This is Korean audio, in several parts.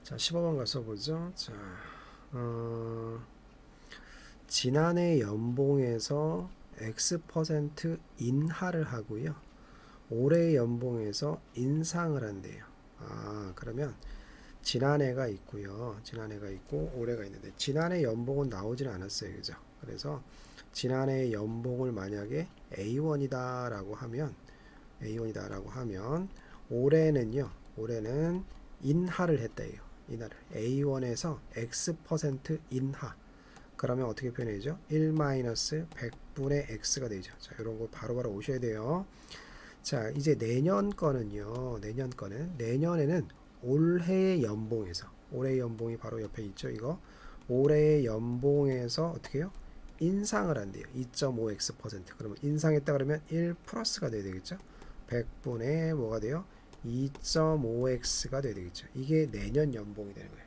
자, 15번 가서 보죠. 자, 지난해 연봉에서 X% 인하를 하고요. 올해 연봉에서 인상을 한대요. 그러면 지난해가 있고요. 지난해가 있고 올해가 있는데 지난해 연봉은 나오지는 않았어요. 그죠? 그래서 지난해 연봉을 만약에 A1이다라고 하면 올해는요. 올해는 인하를 했대요. 인하를 A1에서 X% 인하. 그러면 어떻게 표현해야죠? 1-100분의 X가 되죠. 자, 이런 거 바로바로 오셔야 돼요. 자, 이제 내년 거는요. 내년에는 올해의 연봉에서 올해의 연봉이 바로 옆에 있죠. 이거 올해의 연봉에서 어떻게 해요? 인상을 한대요. 2.5x%. 그러면 인상했다 그러면 1 플러스가 돼야 되겠죠. 100분의 뭐가 돼요? 2.5x가 돼야 되겠죠. 이게 내년 연봉이 되는 거예요.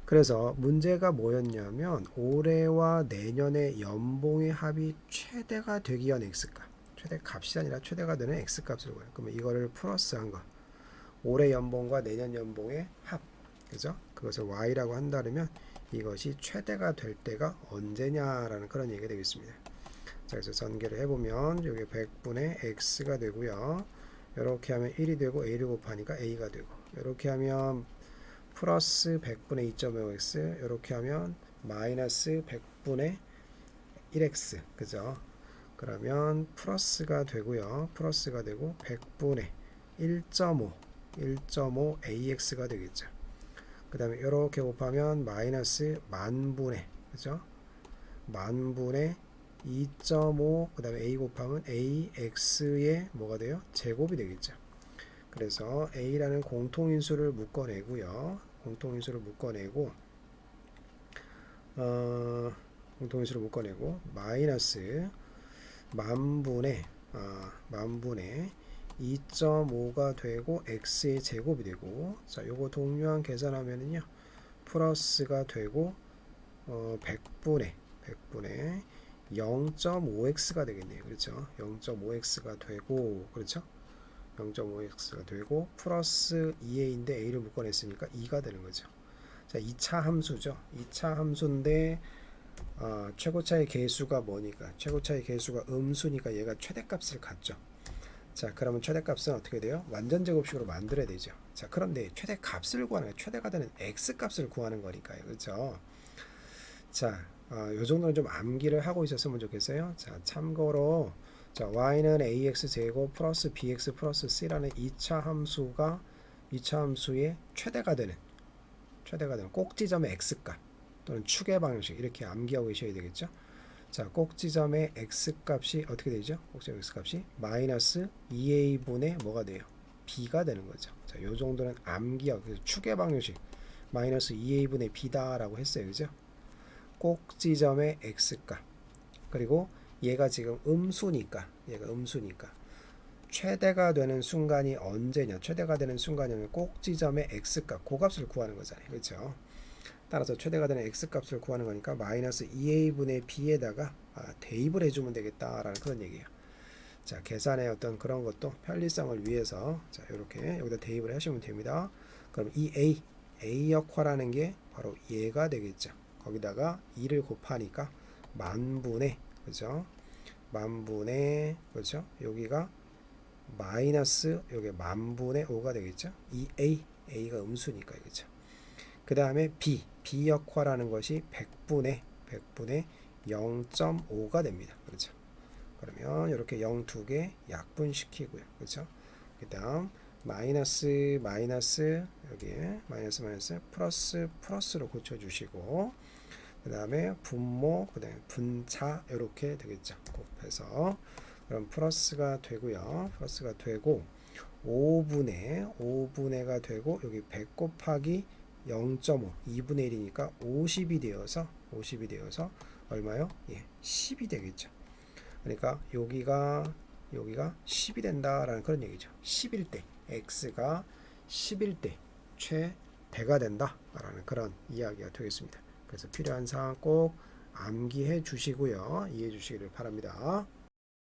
그래서 문제가 뭐였냐면 올해와 내년의 연봉의 합이 최대가 되기 위한 x값, 최대 값이 아니라 최대가 되는 x값을 구해요. 그러면 이거를 플러스한 거, 올해 연봉과 내년 연봉의 합, 그죠? 그것을 y라고 한다면 이것이 최대가 될 때가 언제냐라는 그런 얘기가 되겠습니다. 자, 그래서 전개를 해보면 여기 100분의 x가 되고요. 이렇게 하면 1이 되고 a를 곱하니까 a가 되고, 이렇게 하면 플러스 100분의 2.5x, 이렇게 하면 마이너스 100분의 1x, 그죠? 그러면 플러스가 되고요. 플러스가 되고 100분의 1.5 AX가 되겠죠. 그 다음에 이렇게 곱하면 마이너스 만분의, 그죠? 만분의 2.5, 그 다음에 A 곱하면 AX의 뭐가 돼요? 제곱이 되겠죠. 그래서 A라는 공통인수를 묶어내고요. 공통인수를 묶어내고 마이너스 만분의 2.5가 되고 x의 제곱이 되고, 자, 요거 동류한 계산하면은요 플러스가 되고 100분의 0.5x가 되겠네요. 그렇죠? 0.5x가 되고, 그렇죠? 0.5x가 되고 플러스 2a인데 a를 묶어냈으니까 2가 되는 거죠. 자, 2차 함수죠. 2차 함수인데 최고차의 계수가 뭐니까? 최고차의 계수가 음수니까 얘가 최대값을 갖죠. 자, 그러면 최대값은 어떻게 돼요? 완전 제곱식으로 만들어야 되죠. 자, 그런데 최대값을 구하는 거예요. 최대가 되는 x값을 구하는 거니까요. 그렇죠? 자, 요 정도는 좀 암기를 하고 있었으면 좋겠어요. 자, 참고로 자, y는 ax 제곱 플러스 bx 플러스 c라는 2차 함수의 최대가 되는 꼭지점의 x값 또는 축의 방정식, 이렇게 암기하고 계셔야 되겠죠. 자, 꼭지점의 x값이 어떻게 되죠? 꼭지점 x값이 마이너스 2a분의 뭐가 돼요? b가 되는 거죠. 자, 요 정도는 암기하고, 그래서 축의 방정식 마이너스 2a분의 b다라고 했어요. 그죠? 꼭지점의 x값, 그리고 얘가 지금 음수니까 최대가 되는 순간이 언제냐? 최대가 되는 순간이면 꼭지점의 x값, 그 값을 구하는 거잖아요. 그렇죠? 따라서 최대가 되는 x값을 구하는 거니까 마이너스 2a분의 b에다가 대입을 해주면 되겠다라는 그런 얘기예요. 자, 계산의 어떤 그런 것도 편리성을 위해서 자, 이렇게 여기다 대입을 하시면 됩니다. 그럼 이 a 역화라는 게 바로 얘가 되겠죠. 거기다가 2를 곱하니까 만분의, 그죠? 만분의, 그렇죠? 여기가 마이너스, 여기 만분의 5가 되겠죠? 이 a가 음수니까, 그렇죠? 그 다음에 b 역화라는 것이 100분의 0.5가 됩니다. 그렇죠? 그러면 이렇게 0 두 개 약분시키고요. 그렇죠? 그 다음 마이너스 여기에 마이너스 플러스로 고쳐주시고, 그 다음에 분모, 그 다음에 분차, 이렇게 되겠죠. 곱해서 그럼 플러스가 되고요. 플러스가 되고 5분의가 되고, 여기 100 곱하기 0.5 2분의 1이니까 50이 되어서 얼마요? 예, 10이 되겠죠. 그러니까 여기가 10이 된다라는 그런 얘기죠. 10일 때 x가 10일 때 최대가 된다라는 그런 이야기가 되겠습니다. 그래서 필요한 사항 꼭 암기해 주시고요. 이해해 주시기를 바랍니다.